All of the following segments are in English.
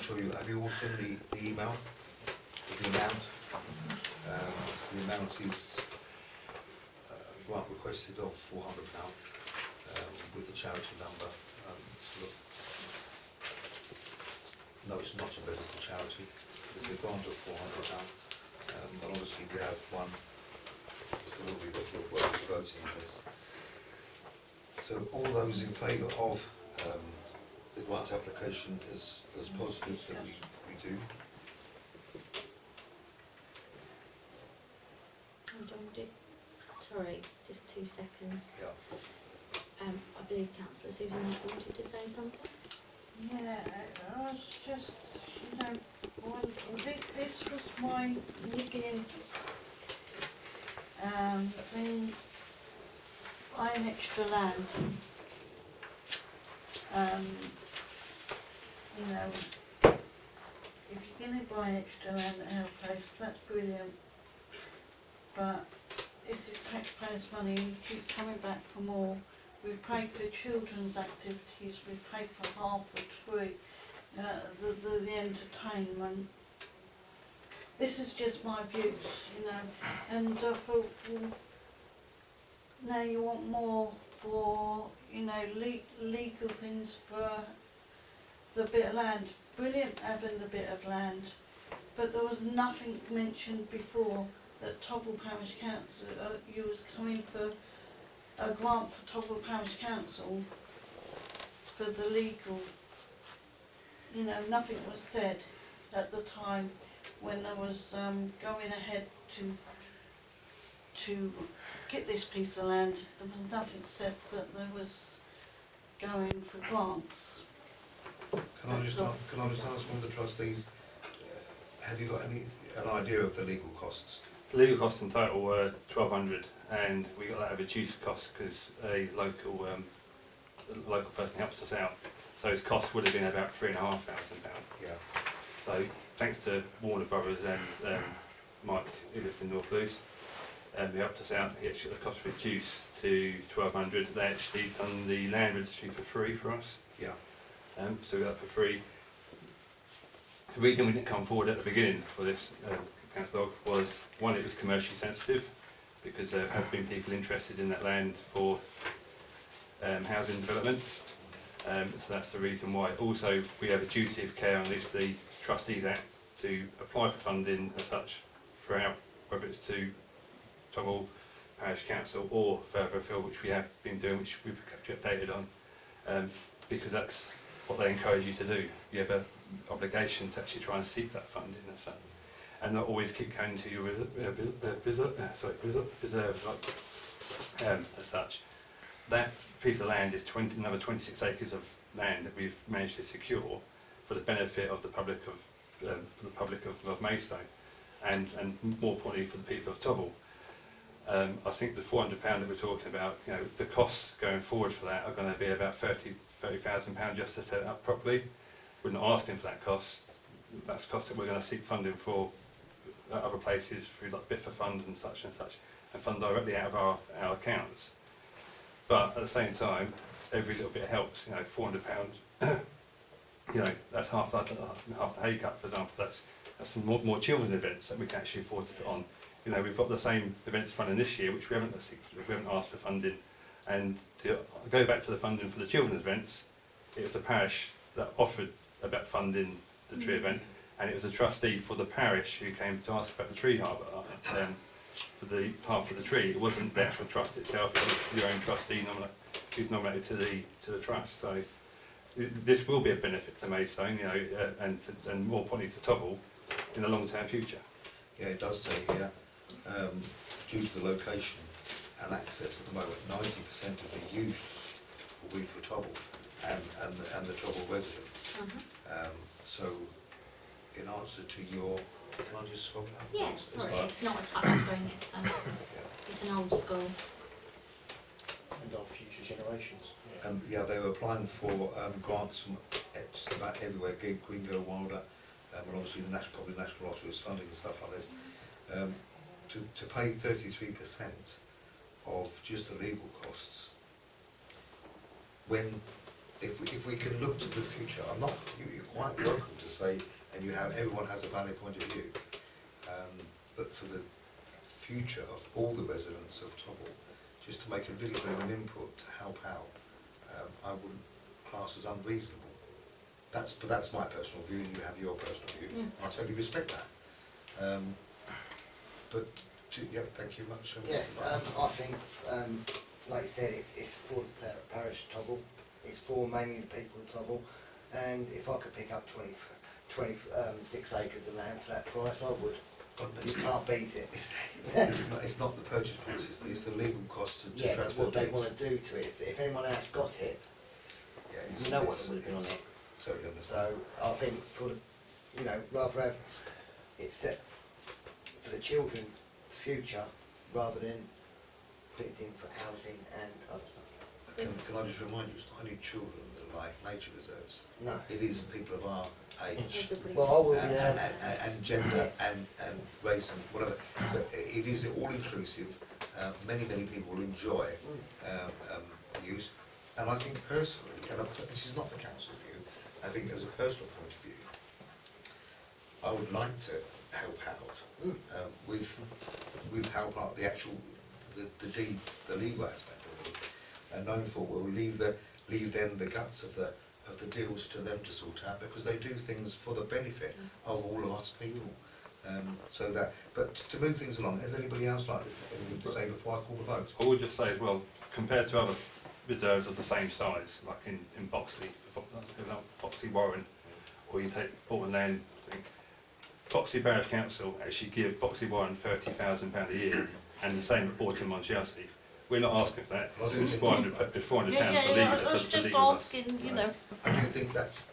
sure you have you all seen the email with the amount. The amount is grant requested of £400 with the charity number. Look. No, it's not a registered charity. It's a grant of £400. But obviously we have one. Mr. Wilby that will be voting on this. So all those in favour of the grant application as positive that we do. Hold on, sorry, just 2 seconds. Yeah. I believe Councillor Susan wanted to say something. Yeah, I was just, you know, this was my niggling thing, buying extra land. You know, if you're going to buy extra land at our place, that's brilliant. But this is taxpayers' money, and you keep coming back for more. We've paid for children's activities, we've paid for half a tree, the entertainment. This is just my views, you know, and I thought, well, now you want more for, you know, legal things for the bit of land. Brilliant having the bit of land, but there was nothing mentioned before that Tovil Parish Council, you was coming for a grant for Tovil Parish Council for the legal. You know, nothing was said at the time when I was going ahead to get this piece of land. There was nothing said that there was going for grants. Can I just ask one of the trustees, have you got an idea of the legal costs? The legal costs in total were £1,200, and we got that at a reduced cost because a local person helped us out. So his cost would have been about £3,500. Yeah. So thanks to Warner Brothers and Mike, who lives in North Luce, who helped us out. He actually got the cost reduced to £1,200. They actually done the land registry for free for us. Yeah. So we got that for free. The reason we didn't come forward at the beginning for this council was, one, it was commercially sensitive because there have been people interested in that land for housing development. So that's the reason why. Also, we have a duty of care under the Trustees Act to apply for funding as such throughout, whether it's to Tovil Parish Council or further afield, which we have been doing, which we've kept you updated on, because that's what they encourage you to do. You have an obligation to actually try and seek that funding and such, and not always keep going to your reserve as such. That piece of land is another 26 acres of land that we've managed to secure for the benefit of the public of Maidstone, and more importantly for the people of Tovil. I think the £400 that we're talking about, you know, the costs going forward for that are going to be about £30,000 just to set it up properly. We're not asking for that cost. That's cost that we're going to seek funding for other places through like BIFA fund and such, and fund directly out of our accounts. But at the same time, every little bit helps. You know, £400. You know, that's half the hay cut, for example. That's some more children's events that we can actually afford to put on. You know, we've got the same events funding this year, which we haven't asked for funding. And to go back to the funding for the children's events, it was the parish that offered about funding the tree event, and it was a trustee for the parish who came to ask about the tree harbour for the half of the tree. It wasn't the actual trust itself; it was your own trustee who's nominated to the trust. So this will be a benefit to Maidstone, you know, and more importantly to Tovil in the long-term future. Yeah, it does say here, due to the location and access at the moment, 90% of the use will be for Tovil and the Tovil residents. So, in answer to your, can I just swap that? Yeah, sorry, it's not a touchstone, it's an old school. And our future generations. Yeah, they were applying for grants from just about everywhere, Green Go Wilder, and obviously the National Lottery is funding and stuff like this, to pay 33% of just the legal costs. When if we can look to the future, I'm not, you're quite welcome to say, and everyone has a valid point of view, but for the future of all the residents of Tovil, just to make a little bit of an input to help out, I wouldn't class as unreasonable. But that's my personal view, and you have your personal view. Yeah. I totally respect that. Yeah, thank you much. Yes, Mr. Butler. I think, like you said, it's for the parish of Tovil. It's for mainly the people of Tovil. And if I could pick up 26 acres of land for that price, I would. But You can't beat it. it's not the purchase price, it's the legal cost to Yeah, but transfer what they deeds. want to do to it, if anyone else got it, Yeah, you know what would have been on it. Totally understand. So I think for the, rather have it set for the children future rather than put it in for housing and other stuff. Can I just remind you, it's not only children that like nature reserves. No. It is people of our age. Everybody Well, I will And, be and gender and race and whatever. So it is all inclusive. Many people will enjoy use. And I think personally, and this is not the council's view, I think as a personal point of view, I would like to help out with help out the actual the deed, the legal aspect of it, and knowing full we'll leave then the guts of the deals to them to sort out, because they do things for the benefit of all of us people. So that, but to move things along, has anybody else like anything to say before I call the vote? I would just say as well, compared to other reserves of the same size, like in Boxley, Boxley Warren, or you take Bolton Land thing, Boxley Parish Council actually give Boxley Warren £30,000 a year, and the same at Bolton Monchelsea. We're not asking for that. Well, I do It's think- £400 Yeah, to leave I it. was to just leave it as- asking, you know, I do think that's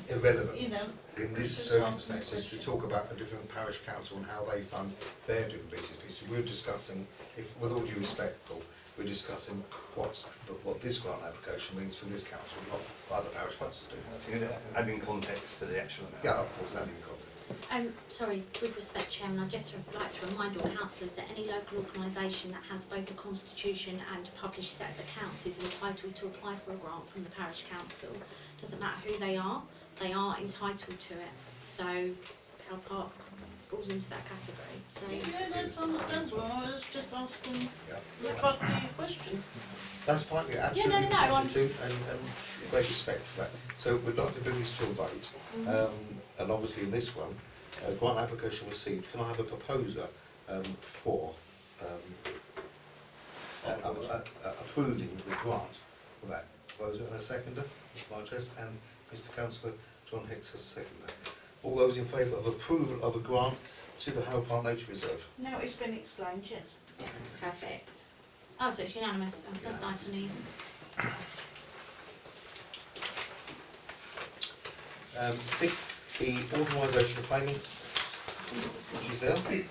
irrelevant you know. in this just circumstances asking to talk about a different parish council and how they fund their different businesses. We're discussing, with all due respect, Paul, we're discussing what this grant application means for this council, not what other parish councils do. Adding context to the actual amount. Yeah, of course, that in context. Sorry, with respect, Chairman, I'd just like to remind all councillors that any local organisation that has both a constitution and a published set of accounts is entitled to apply for a grant from the parish council. Doesn't matter who they are entitled to it. So our park falls into that category. So Yeah, that's understandable. I was just asking Yeah. the trustee a question. That's fine, you're absolutely no, entitled to, and great respect for that. So we'd like to bring this to a vote, and obviously in this one, grant application received. Can I have a proposer for approving the grant for that? Proposer and a seconder, Ms. Marches, and Mr Councillor John Hicks as a seconder. All those in favour of approval of a grant to the Howell Park Nature Reserve? Now it's been explained, yes. perfect. Oh, so it's unanimous. Oh, that's nice and easy. 6, the authorisation of payments, which is there. The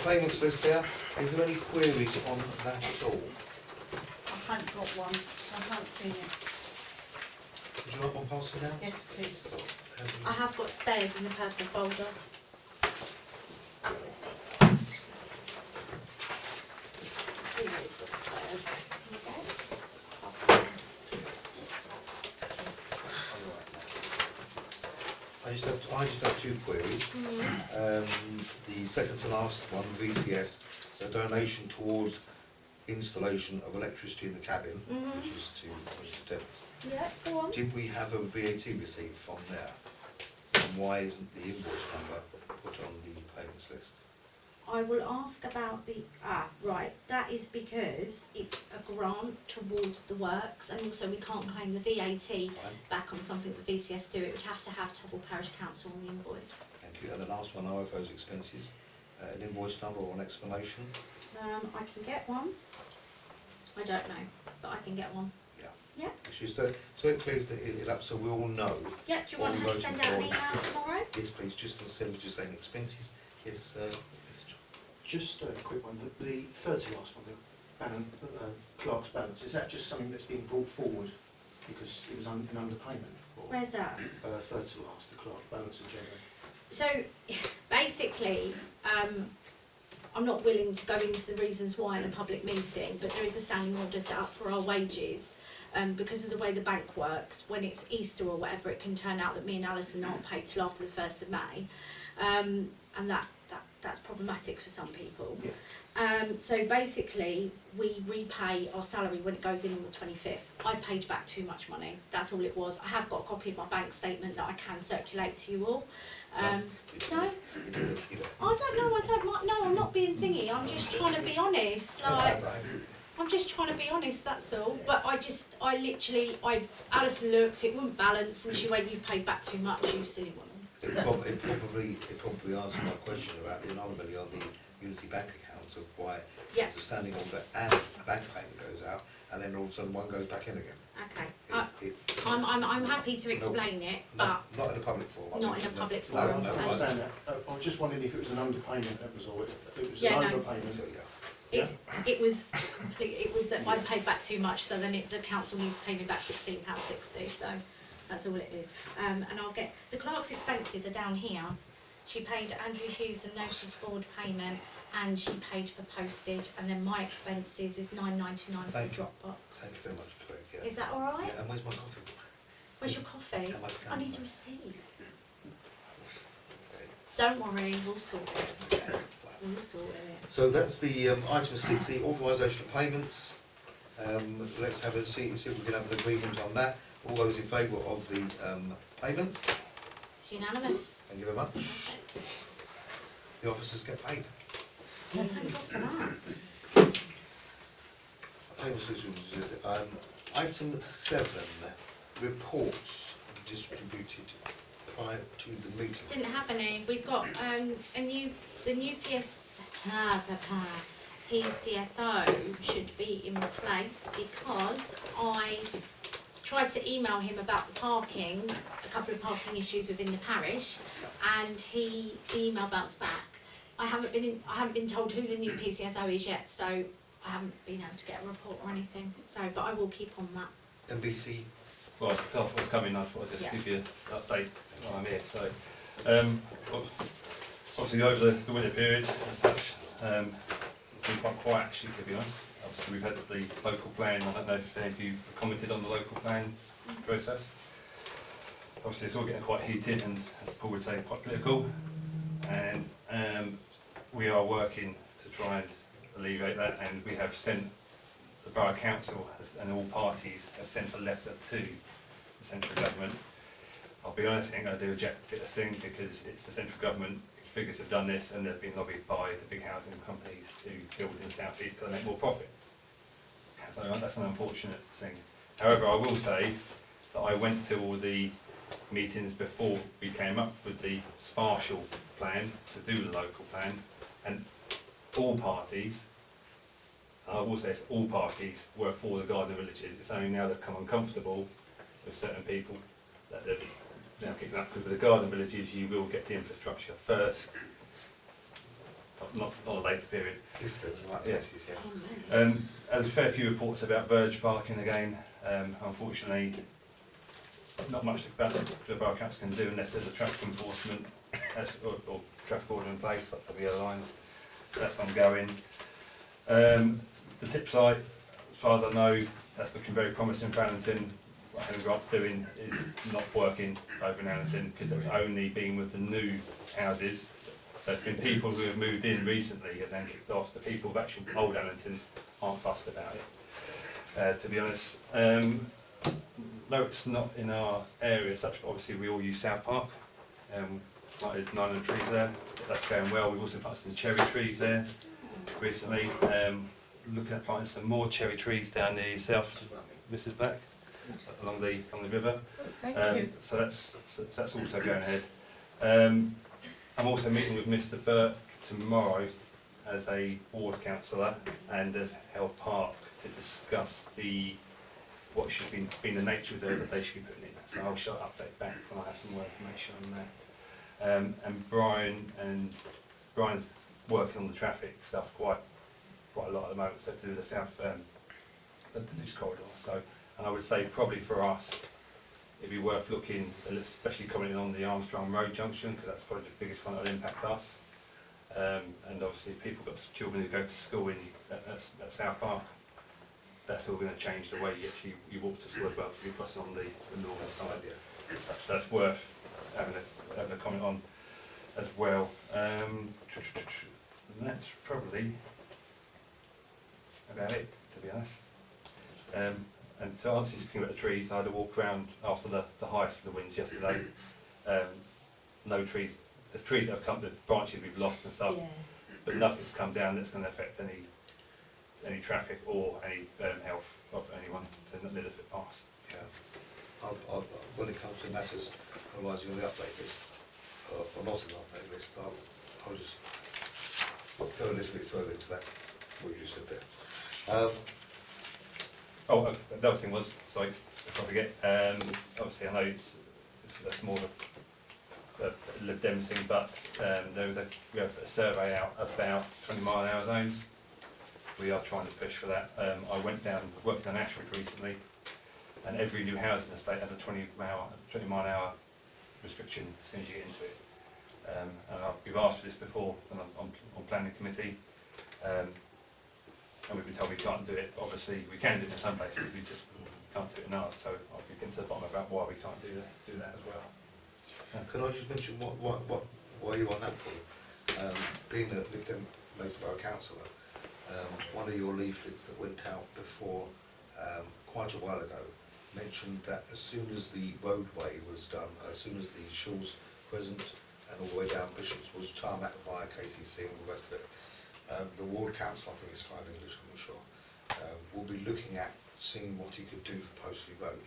payments list there. Is there any queries on that at all? I haven't got one, I haven't seen it. Would you like one passing now? Yes, please. I have got spares in the purple folder. Always got spares. Here we go. Pass that down. I just have 2 queries. The second to last one, VCS, so donation towards installation of electricity in the cabin, which is to Dennis. Yeah, go on. Did we have a VAT receipt from there? And why isn't the invoice number put on the payments list? I will ask about the, right, that is because it's a grant towards the works, and also we can't claim the VAT Fine, back on something that VCS do. It would have to have Tovil Parish Council on the invoice. thank you. And the last one, OFO's expenses, an invoice number or an explanation? I can get one. I don't know, but I can get one. Yeah. Yeah. It's just so it clears it up so we all know. Yeah, do you want All her to voting send out an for- email tomorrow? Yes, please, just instead of just saying expenses, yes, Mr. John. Just a quick one, the third to last one, the balance, clerk's balance, is that just something that's been brought forward because it was an underpayment? Or, Where's that? third to last, the clerk balance in general. So, basically, I'm not willing to go into the reasons why in a public meeting, but there is a standing order set up for our wages. because of the way the bank works, when it's Easter or whatever, it can turn out that me and Alison aren't paid till after the 1st of May, and that's problematic for some people. Yeah. So basically, we repay our salary when it goes in on the 25th. I paid back too much money. That's all it was. I have got a copy of my bank statement that I can circulate to you all. No, You didn't see that. I don't know. I don't mind. No, I'm not being thingy. I'm just trying to be honest. Like, Right. I'm just trying to be honest. That's all. But Alison looked. It wouldn't balance, and she went, "You've paid back too much, you silly woman." It probably answered my question about the anomaly on the Unity bank accounts of why Yeah. there's a standing order and a bank payment goes out, and then all of a sudden one goes back in again. Okay. It- I'm happy to explain it, but not in a public forum. I not mean, in a public no, forum. no, I no. understand that. I was just wondering if it was an underpayment, that was all. If it was Yeah, an no. overpayment. So, yeah. It was complete. It was that I paid back too much, so then the council needs to pay me back £16.60. So that's all it is. And I'll get the clerk's expenses are down here. She paid Andrew Hughes a notice board payment, and she paid for postage. And then my expenses is £9.99 for Thank you. Dropbox. Thank you very much, Craig. Yeah. Is that all right? Yeah, and where's my coffee? Where's your coffee? Am I I standing need a there? receipt. Okay. Don't worry, we'll sort it. Okay. We'll sort it. So that's the item 6, the authorisation of payments. Let's have see if we can have an agreement on that. All those in favour of the payments? It's unanimous. Thank you very much. Okay. The officers get paid. Thank God for that. Payment solutions. Item 7, reports distributed prior to the meeting. Didn't have any. We've got the new PCSO should be in place because I tried to email him about the parking, a couple of parking issues within the parish, and the email bounced back. I haven't been told who the new PCSO is yet, so I haven't been able to get a report or anything. So, but I will keep on that. NBC. Well, I was coming, I thought I'd just Yeah. give you an update while I'm here. So, obviously over the winter period as such, it's been quite quiet actually, to be honest. Obviously we've had the local plan, I don't know if any of you commented on the local plan process. Obviously it's all getting quite heated and, as Paul would say, quite political. And we are working to try and alleviate that, and we have sent the Borough Council and all parties have sent a letter to the central government. I'll be honest, I ain't going to do a jack bit of thing because it's the central government figures have done this and they've been lobbied by the big housing companies who build in the South East because they make more profit. So that's an unfortunate thing. However, I will say that I went to all the meetings before we came up with the spatial plan to do the local plan, and all parties, I will say it's all parties, were for the garden villages. It's only now they've come uncomfortable with certain people that they've now kicked up, because with the garden villages you will get the infrastructure first, not a later period. If there's right Yeah. places, yes. Oh, no. There's a fair few reports about verge parking again. Unfortunately, not much about the Borough Council can do unless there's a traffic enforcement or traffic order in place, like the other lines. That's ongoing. The tip site, as far as I know, that's looking very promising for Allington. What Helen Grant's doing is not working over in Allington because it's only been with the new houses. So it's been people who have moved in recently and then kicked off. The people of actual old Allington aren't fussed about it, to be honest. No, it's not in our area as such, but obviously we all use South Park. Planted 900 trees there, that's going well. We've also planted some cherry trees there recently. Looking at planting some more cherry trees down the south, Mrs. Black, along the river. Thank you. So that's also going ahead. I'm also meeting with Mr. Burke tomorrow as a ward councillor and as Held Park to discuss what should be the nature of that they should be putting in. So I'll shall update back when I have some more information on that. And Brian's working on the traffic stuff quite a lot at the moment, so to do the south, the loose corridor. So, and I would say probably for us, it'd be worth looking, especially commenting on the Armstrong Road junction, because that's probably the biggest one that will impact us. And obviously, if people got children who go to school at South Park, that's all going to change the way you walk to school as well, because you're crossing on the northern side. Yeah. So that's worth having a comment on as well. And that's probably about it, to be honest. And to answer your question about the trees, I had a walk around after the highest of the winds yesterday. No trees. There's trees that have come, the branches we've lost and stuff, but nothing's come down that's going to affect any traffic or any health of anyone to let it pass. Yeah. When it comes to matters arising on the update list, or not on the update list, I'll just go a little bit further into that, what you just said there. The other thing was, sorry, if I forget, obviously I know that's more of a Lib Dem thing, but we have a survey out about 20-mile-an-hour zones. We are trying to push for that. I went down, worked on Ashford recently, and every new housing estate has a 20-mile-an-hour restriction as soon as you get into it. We've asked for this before on planning committee, and we've been told we can't do it. Obviously, we can do it in some places, we just can't do it in others. So I'll be getting to the bottom about why we can't do that as well. Can I just mention why you on that point? Being a Lib Dem Borough councillor, one of your leaflets that went out before quite a while ago mentioned that as soon as the roadway was done, as soon as the Shaw's Crescent and all the way down Bishops was tarmac via KCC and all the rest of it, the ward council, I think it's 5 English, I'm not sure, will be looking at seeing what he could do for Postley Road.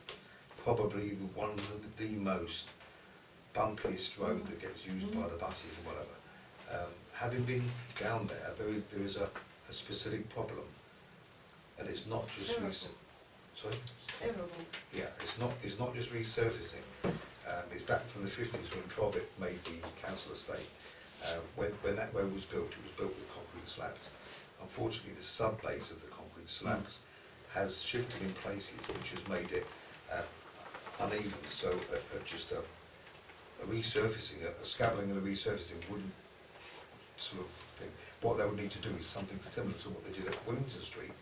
Probably one of the most bumpiest road that gets used by the buses and whatever. Having been down there, there is a specific problem, and it's not just recent. Sorry? It's terrible. Yeah, it's not just resurfacing. It's back from the 50s when Tovil made the council estate. When that road was built, it was built with concrete slabs. Unfortunately, the sub-base of the concrete slabs has shifted in places, which has made it uneven. So just a resurfacing, a scabbling and a resurfacing wouldn't sort of thing. What they would need to do is something similar to what they did at Wellington Street,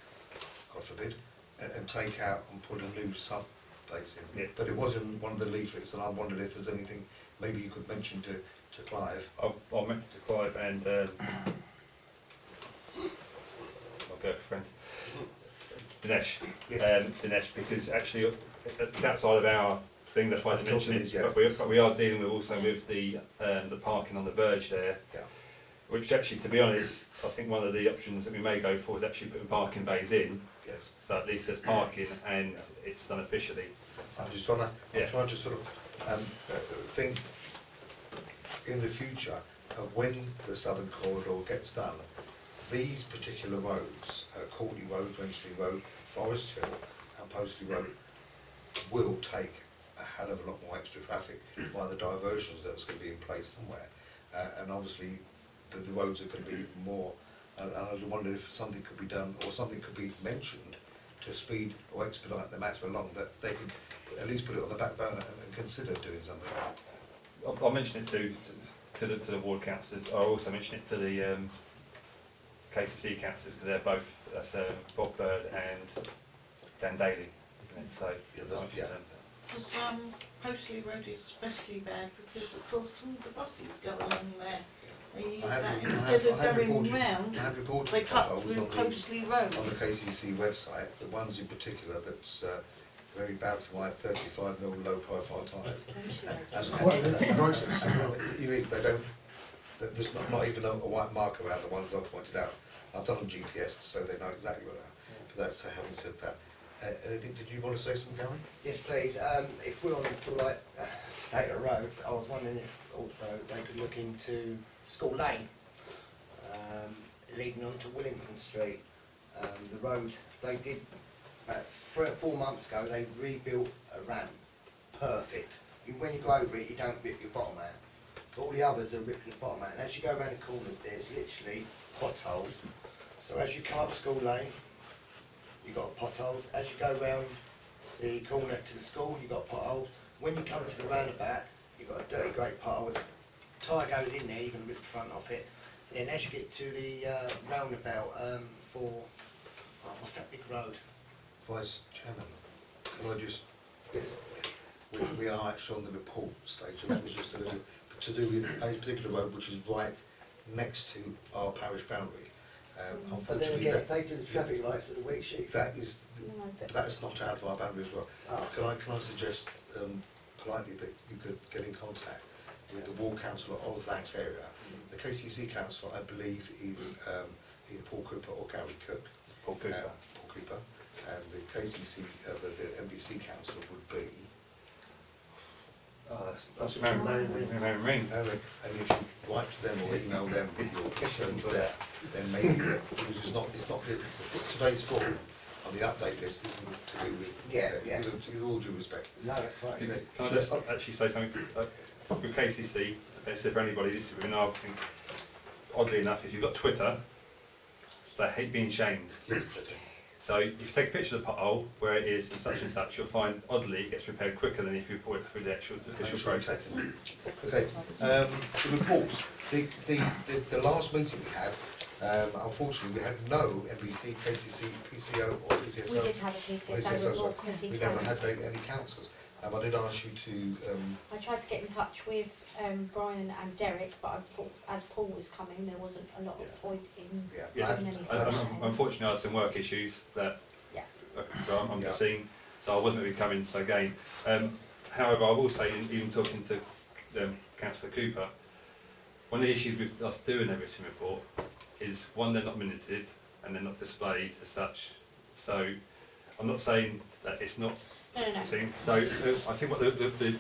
God forbid, and take out and put a new sub-base in. Yeah. But it was in one of the leaflets, and I wondered if there's anything maybe you could mention to Clive. I'll mention to Clive and my girlfriend, Dinesh. Yes. Dinesh, because actually it's outside of our thing, that's why I Of mentioned course it it. is, yes. But we are dealing with also with the parking on the verge there. Yeah. Which actually, to be honest, I think one of the options that we may go for is actually putting parking bays in, Yes. so at least there's parking and it's done officially. I'm just trying to, Yeah. I'm trying to sort of think in the future of when the Southern Corridor gets done, these particular roads, Courtney Road, Wensleigh Road, Forest Hill and Postley Road, will take a hell of a lot more extra traffic by the diversions that's going to be in place somewhere. And obviously the roads are going to be more, and I was wondering if something could be done or something could be mentioned to speed or expedite the matter along, that they could at least put it on the back burner and consider doing something. I'll mention it to the ward councillors. I'll also mention it to the KCC councillors, because they're both, that's Bob Bird and Dan Daly, isn't it? So Yeah, that's, yeah. Because Postley Road is especially bad because of course all the buses go along there. They use that instead of going round, I have reported they cut potholes through on Postley Road. the KCC website, the ones in particular that's very bad for my 35mm low profile tyres. They don't, there's not even a white mark around the ones I've pointed out. I've done them GPS so they know exactly what they are. But that's, having said that, anything, did you want to say something, Gary? Yes, please. If we're on sort of like state of roads, I was wondering if also they could look into School Lane, leading on to Wellington Street. The road, they did about 3 or 4 months ago, they rebuilt a ramp, perfect. When you go over it, you don't rip your bottom out. But all the others are ripping the bottom out. And as you go around the corners, there's literally potholes. So as you come up School Lane, you've got potholes. As you go round the corner to the school, you've got potholes. When you come to the roundabout, you've got a dirty great pothole. If a tyre goes in there, you're going to rip the front off it. And then as you get to the roundabout for, what's that big road? Vice Chairman, can I just, we are actually on the report stage, and that was just a little, to do with a particular road which is right next to our parish boundary. But then Unfortunately, again, if they do the traffic lights at the week sheet, that is, No, but that is not out of our boundary as well. Ah. Can I suggest politely that you could get in contact with the ward councillor of that area? The KCC councillor, I believe, is either Paul Cooper or Gary Cook. Paul Cooper. Paul Cooper. And the KCC, the MBC councillor would be That's Mary Ring. Eric. And if you write to them or email them with your concerns there, then maybe because it's not today's form on the update list isn't to do with with all due respect. no, that's fine. Can I just actually say something? With KCC, it's for anybody, this is within our thing. Oddly enough, if you've got Twitter, they hate being shamed. Yes, they do. So if you take a picture of the pothole, where it is and such, you'll find, oddly, it gets repaired quicker than if you put it through the actual official process. Okay, the report. The last meeting we had, unfortunately, we had no NBC, KCC, PCO or PCSO. we did have a PCSO report, Chrissy We never came. had any councillors. I did ask you to, I tried to get in touch with Brian and Derek, but I thought as Paul was coming, there wasn't a lot of point in Yeah. doing anything. Unfortunately, I had some work issues that Yeah. I'm Yeah. seeing, so I wasn't really coming. So again, however, I will say, even talking to Councillor Cooper, one of the issues with us doing a written report is one, they're not minuted and they're not displayed as such. So I'm not saying that it's not. No. Seen. So I think what the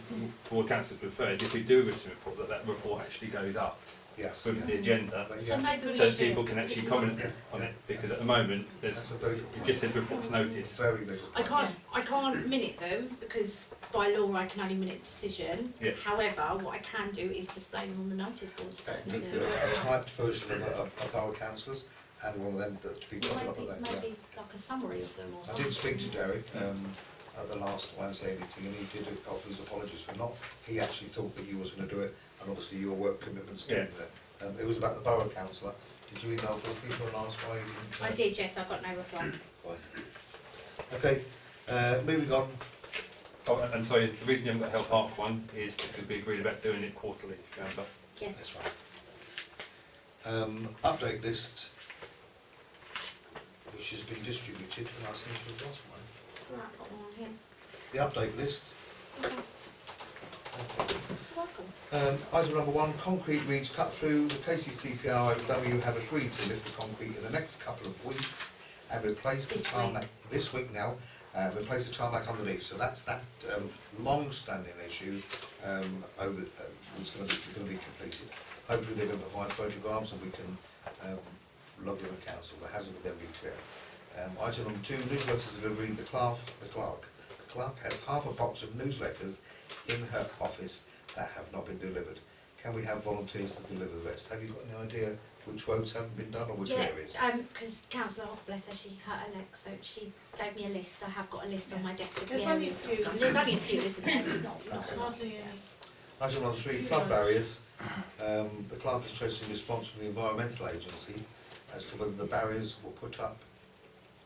board councillors prefer is if we do a written report, that report actually goes up yes. with the agenda, So maybe we so should people can actually comment on it. Because at the moment, there's That's a very good it point. just says reports noted. Very good. I can't minute them because by law I can only minute the decision. Yeah. However, what I can do is display them on the notice boards. A typed version of our councillors and one of them that to be got up with that. Yeah. Maybe like a summary of them or I something. did speak to Derek at the last Wednesday meeting, and he did offer his apologies for not. He actually thought that you was going to do it, and obviously your work commitments doing it. It was about the borough councillor. Did you email Paul people and ask why you didn't? I did, yes, I got no reply. Right. Okay, moving on. Oh, and sorry, the reason you haven't got Hill Park one is because we agreed about doing it quarterly, if you remember. Yes. That's right. Update list, which has been distributed, and I seem to have lost mine. Right, I've got one on here. The update list. Okay. You're welcome. Item number 1, concrete reeds cut through. The KCCPROW have agreed to lift the concrete in the next couple of weeks and replace the This tarmac this week now. Replace the tarmac underneath. So that's that long-standing issue. It's going to be completed. Hopefully they're going to provide photographs and we can log in the council. That hasn't then been clear. Item number 2, newsletter delivery. The clerk has half a box of newsletters in her office that have not been delivered. Can we have volunteers to deliver the rest? Have you got any idea which roads haven't been done or which areas? Because Councillor, bless her, she hurt her leg, so she gave me a list. I have got a list on my desk of the There's only areas a that I've few. done. There's only a few, isn't there? It's not Hardly any. Item number 3, flood barriers. The clerk is tracing response from the Environmental Agency as to whether the barriers were put up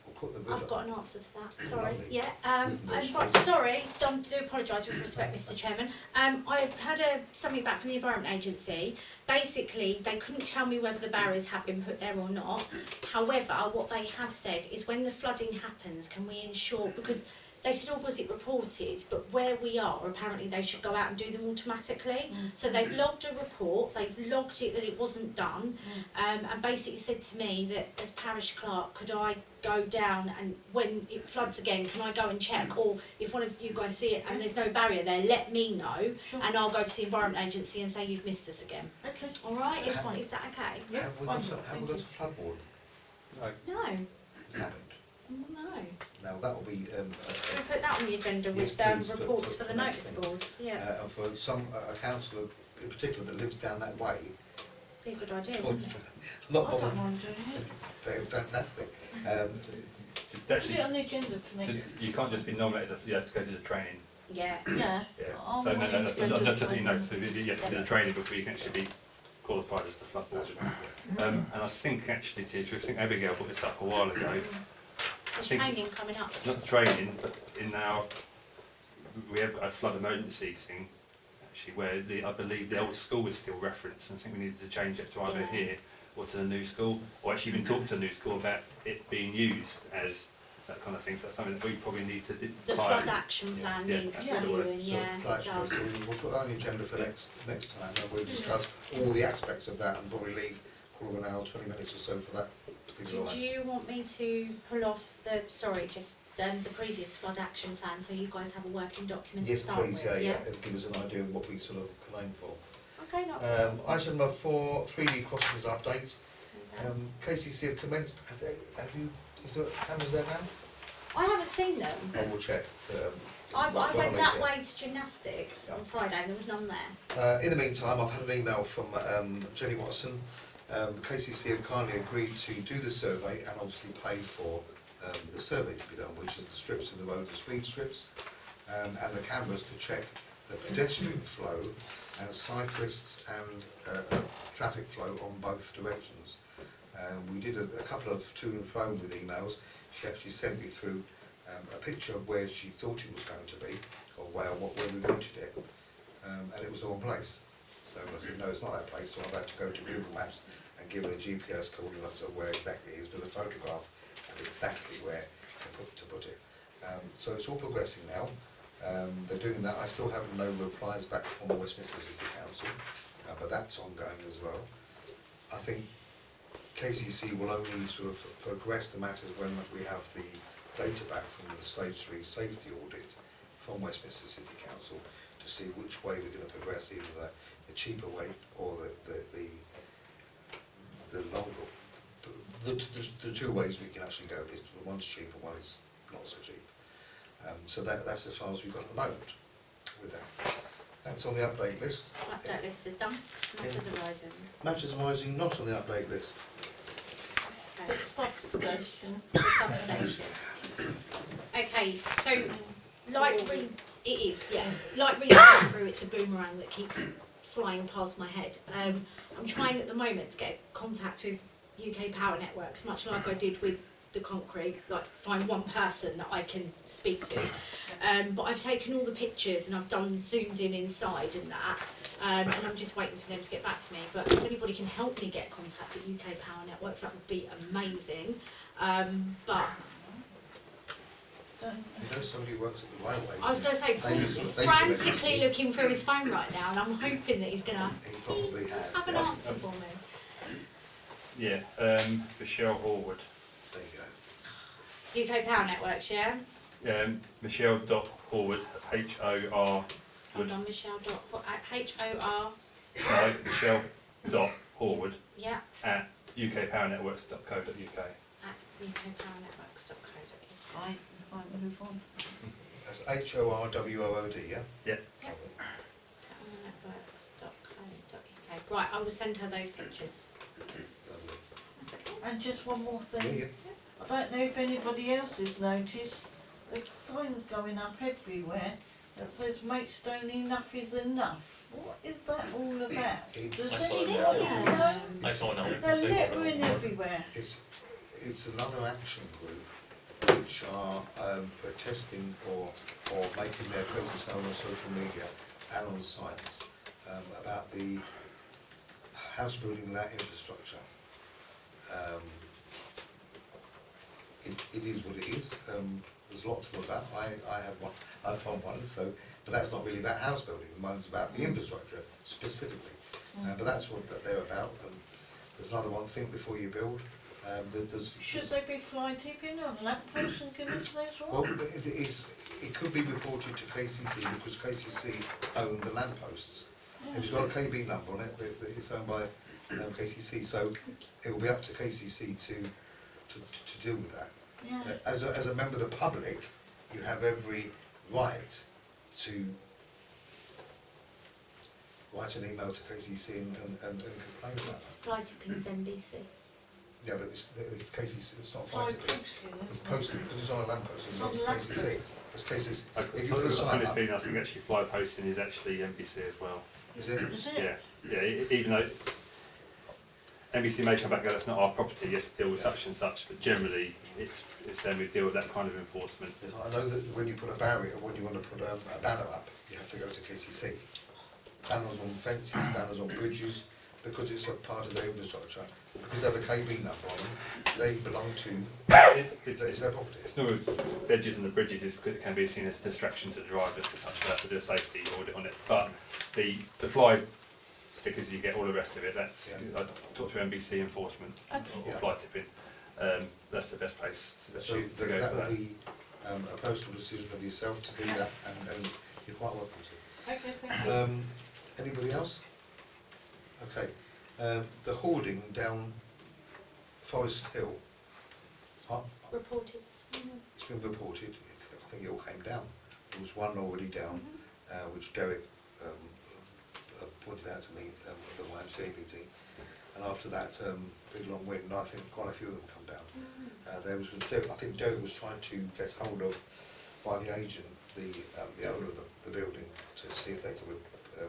or put the I've river. got an answer to that, sorry. Lovely. Yeah, Written right, response. sorry, do apologise with respect, Mr Chairman. I've had something back from the Environment Agency. Basically, they couldn't tell me whether the barriers had been put there or not. However, what they have said is when the flooding happens, can we ensure, because they said, oh, was it reported? But where we are, apparently they should go out and do them automatically. So they've logged a report, they've logged it that it wasn't done, and basically said to me that as parish clerk, could I go down and when it floods again, can I go and check? Or if one of you guys see it and there's no barrier there, let me know, Sure. and I'll go to the Environment Agency and say you've missed us again. Okay. All right, is that okay? Yeah, Have we wonderful, got thank a flood warning? No. No, We haven't. no. Now that will be We'll put that on the agenda Yes, with please, reports for the next notice thing. boards. Yeah, and for some a councillor in particular that lives down that way. be a good idea. So Wouldn't it? not I don't volunteer. mind doing it. They're fantastic. Put Actually, it on the agenda for next. you can't just be nominated, you have to go to the training. Yeah. Yeah. Yes. I'm So no, willing that's to go to just the that you know, training. so you have to do the training before you can actually be qualified as the flood That's warden. right. And I think actually, I think Abigail brought this up a while ago. There's think- training coming up. Not training, but in our, we have got a flood emergency thing, actually, where I believe the old school is still referenced, and I think we needed to change it to either Yeah. here or to the new school, or actually even talk to the new school about it being used as that kind of thing. So that's something that we probably need to do. The flood action plan Yeah, needs yeah. reviewing, So yeah, it that's does. so we'll put that on the agenda for next time, and we'll discuss all the aspects of that, and probably leave quarter of an hour, 20 minutes or so for that particular Do item. you want me to pull off the, the previous flood action plan, so you guys have a working document to Yes, start please, with? yeah, it'll give us an idea of what we sort of can aim for. Okay, not. Item number 4, 3D crossings update. KCC have commenced. Have you? Is there cameras there now? I haven't seen them. I will check. I not went on that it yet. way to gymnastics on Friday, and there was none there. In the meantime, I've had an email from Jenny Watson. KCC have kindly agreed to do the survey and obviously pay for the survey to be done, which is the strips in the road, the speed strips, and the cameras to check the pedestrian flow and cyclists and traffic flow on both directions. We did a couple of to and fro with emails. She actually sent me through a picture of where she thought it was going to be, or where we wanted it, and it was the wrong place. So I said, no, it's not that place, so I've had to go to Google Maps and give her the GPS coordinates of where exactly it is with a photograph of exactly where to put it. So it's all progressing now. They're doing that. I still have no replies back from the Westminster City Council, but that's ongoing as well. I think KCC will only sort of progress the matters when we have the data back from the Stage 3 safety audit from Westminster City Council to see which way we're going to progress, either the cheaper way or the longer. The two ways we can actually go. One's cheap and one is not so cheap. So that's as far as we've got at the moment with that. That's on the update list. Update list is done. Matters arising. Matters arising not on the update list. The Okay. substation. The substation. Okay, so like it is, yeah. Like reading through, it's a boomerang that keeps flying past my head. I'm trying at the moment to get contact with UK Power Networks, much like I did with the concrete, like find one person that I can speak to. But I've taken all the pictures and I've done zoomed in inside and that, and I'm just waiting for them to get back to me. But if anybody can help me get contact with UK Power Networks, that would be amazing. But You know somebody who works at the railways. I was going to say, Paul's frantically looking through his phone right now, and I'm hoping that he's going to He probably has. have an Yeah. answer for me. Yeah, Michelle Horwood. There you go. UK Power Networks, yeah? Michelle.Horwood, that's H-O-R, Hold on, Michelle. H-O-R, no, Michelle.Horwood yeah, at ukpowernetworks.co.uk. at ukpowernetworks.co.uk. I can find the move on. That's Horwood, yeah? Yeah. Powernetworks.co.uk. Right, I will send her those pictures. Lovely. That's okay. And just one more Yeah, thing. yeah. I don't know if anybody else has noticed, there's signs going up everywhere that says Maidstone enough is enough. What is that all about? It's- Does I saw anybody that. know? I saw an element. They're littering everywhere. It's another action group which are protesting or making their presence known on social media and on sites about the house building without infrastructure. It is what it is. There's lots more about. I have one. I found one. So, but that's not really about house building. Mine's about the infrastructure specifically. But that's what they're about. There's another one. Think before you build. Should they be fly tipping on lampposts and goodness knows Well, what? it could be reported to KCC because KCC own the lampposts. If it's got a KB number on it, it's owned by KCC. So it will be up to KCC to deal with that. Yeah. As a member of the public, you have every right to write an email to KCC and complain about It's that. fly tipping's NBC. Yeah, but the KCC, it's not Fly flight tipping. posting, It's isn't it? posted because it's on a lamppost. It's On not KCC. lampposts. It's KCC. I've If you got put a a sign funny up, feeling I think actually fly posting is actually NBC as well. is it? Is it? Yeah, yeah, even though NBC may come back and go, that's not our property, you have to deal with such and such, but generally it's then we deal with that kind of enforcement. Yes, I know that when you put a barrier, when you want to put a banner up, you have to go to KCC. Banners on fences, banners on bridges, because it's a part of their infrastructure. Because they have a KB number on them, they belong to, it's their property. It's not with edges and the bridges, it's because it can be seen as a distraction to the driver to touch that to do a safety audit on it. But the fly stickers you get, all the rest of it, that's, Yeah. I talked to NBC enforcement or Yeah. fly tipping. That's the best place to So actually to go that for will that. be a personal decision of yourself to do that, and you're quite welcome to. Okay, thank you. Anybody else? Okay. The hoarding down Forest Hill. Reported this morning. It's been reported, I think it all came down. There was one already down, which Derek pointed out to me at the YMCA meeting. And after that, big long wind, I think quite a few of them come down. I think Derek was trying to get hold of, by the agent, the owner of the building, to see if they could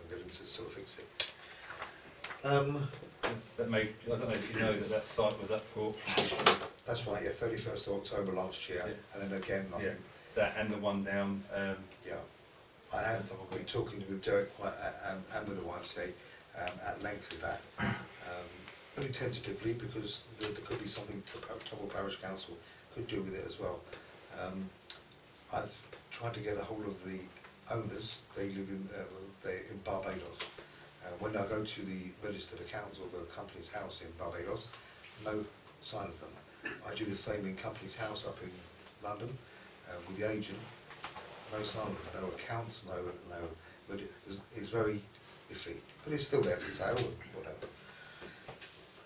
get him to sort of fix it. That may, I don't know if you know that site was up for auction. That's right, yeah, 31st of October last year, Yeah. and then again, I Yeah. think, That and the one down, yeah. I have been talking with Derek quite, and with the YMCA at length with that. Only tentatively, because there could be something Tovil Parish Council could do with it as well. I've tried to get a hold of the owners. They live in Barbados. When I go to the registered accounts or the company's house in Barbados, no sign of them. I do the same in company's house up in London with the agent. No sign of them, no accounts, no. But it's very iffy. But it's still there for sale and whatever.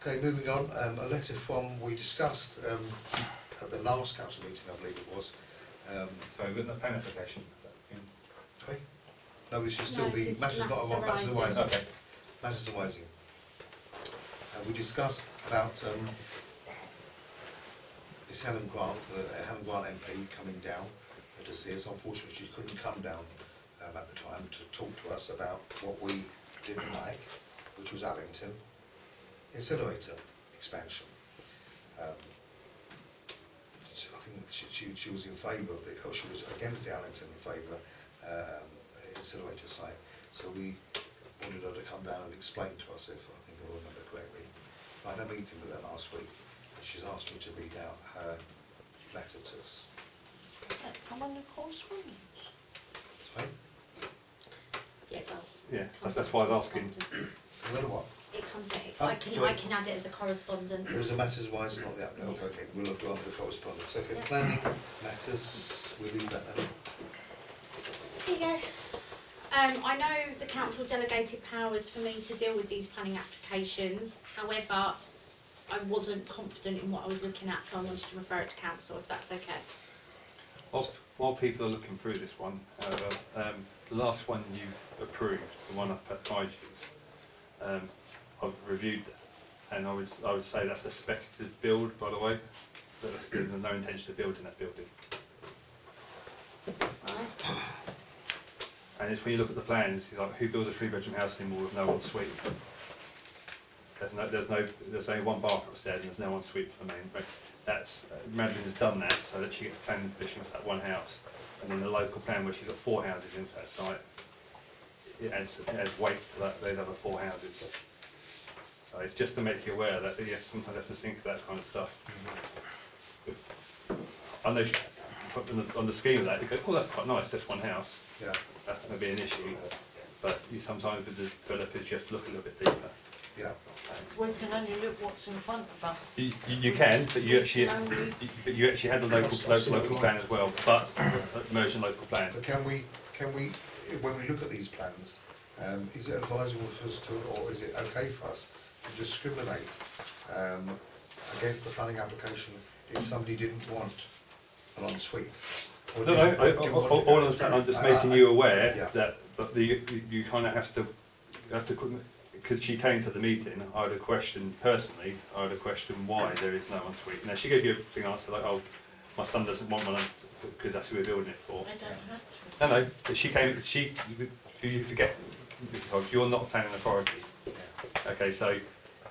Okay, moving on. A letter from we discussed at the last council meeting, I believe it was. sorry, with the plan application. Sorry? No, this is still No, the this is matters not matters matters arising. arising. Okay. Matters arising. We discussed about this Helen Grant MP coming down to see us. Unfortunately, she couldn't come down at the time to talk to us about what we didn't like, which was Allington incinerator expansion. I think she was in favour of it, or she was against the Allington in favour incinerator site. So we wanted her to come down and explain to us, if I think I remember correctly. I had a meeting with her last week, and she's asked me to read out her letter to us. Come on the correspondence. Sorry? Yeah, it does. Yeah, that's why I was asking. And then what? It comes in, Oh, I can sorry. add it as a correspondence. There is a matters wise, not the update. Okay, we'll look after the correspondence. Okay, Yeah. planning matters, we'll leave that then. Here you go. I know the council delegated powers for me to deal with these planning applications. However, I wasn't confident in what I was looking at, so I wanted to refer it to council, if that's okay. While people are looking through this one, however, the last one you approved, the one up at Figes, I've reviewed that, and I would say that's a speculative build, by the way. There's no intention of building that building. Right. And it's when you look at the plans, it's like who builds a 3-bedroom house anymore with no ensuite? There's only one bath upstairs and there's no ensuite for the main. Right? That's Madeline has done that so that she gets planning permission for that one house, and then the local plan where she's got 4 houses into that site, it adds weight to that. Those other 4 houses. So it's just to make you aware that yes, sometimes you have to think of that kind of stuff. I know on the scheme of that, you go, oh, that's quite nice, just one house. Yeah. That's going to be an issue, but you sometimes with the developers you have to look a little bit deeper. Yeah. We can only look what's in front of us. You can, but you actually had a local plan as well, but merging local plan. But can we, when we look at these plans, is it advisable for us to, or is it okay for us to discriminate against the planning application if somebody didn't want an ensuite? Or No, all I'm saying, I'm just making you aware that you kind of have to, because she came to the meeting, I would have questioned, personally, I would have questioned why there is no ensuite. Now, she gave you a big answer like, oh, my son doesn't want one because that's who we're building it for. They don't have to. No, but you forget, because you're not a planning authority. Okay, so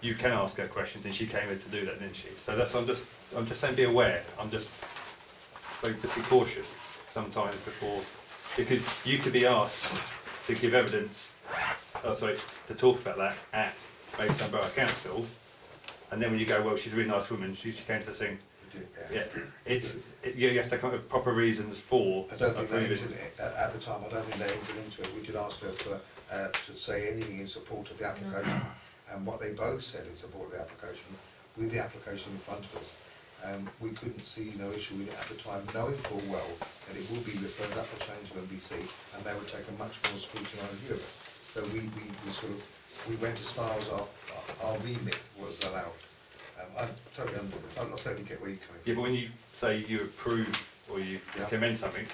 you can ask her questions, and she came here to do that, didn't she? So that's, I'm just saying, be aware. So just be cautious sometimes before, because you could be asked to give evidence, to talk about that at Maidstone Borough Council, and then when you go, well, she's a really nice woman, she came to sing. Yeah, you have to come up with proper reasons for I don't think they approving. entered it, at the time, I don't think they entered into it. We could ask her for, to say anything in support of the application, and what they both said in support of the application, with the application in front of us. We couldn't see no issue with it at the time, knowing full well that it will be referred up the chain to MBC, and they would take a much more scrutinised view of it. So we went as far as our remit was allowed. I totally get where you're coming from. Yeah, but when you say you approve or you commend something,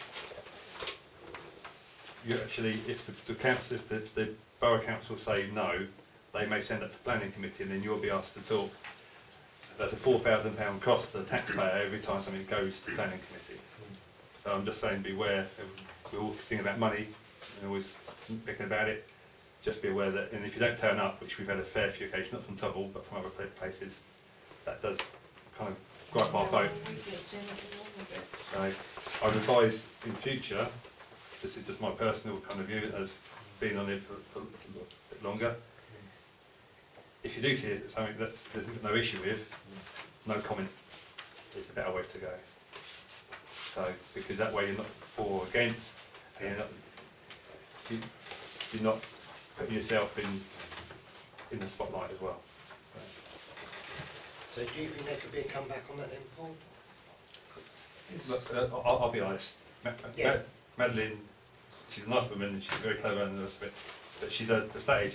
you actually, if the council, if the borough council say no, they may send it to planning committee, and then you'll be asked to talk. That's a £4,000 cost to the taxpayer every time something goes to planning committee. So I'm just saying, beware. We're all thinking about money and always thinking about it. Just be aware that, and if you don't turn up, which we've had a fair few occasions, not from Tovil but from other places, that does kind of gripe my boat. So I would advise in future, this is just my personal kind of view as being on it for a bit longer, if you do see it, something that there's no issue with, no comment is a better way to go. So, because that way you're not for or against, and you're not putting yourself in the spotlight as well. So do you think there could be a comeback on that then, Paul? Look, I'll be honest. Madeline, she's a nice woman and she's very clever and the rest of it, but she's a estate agent.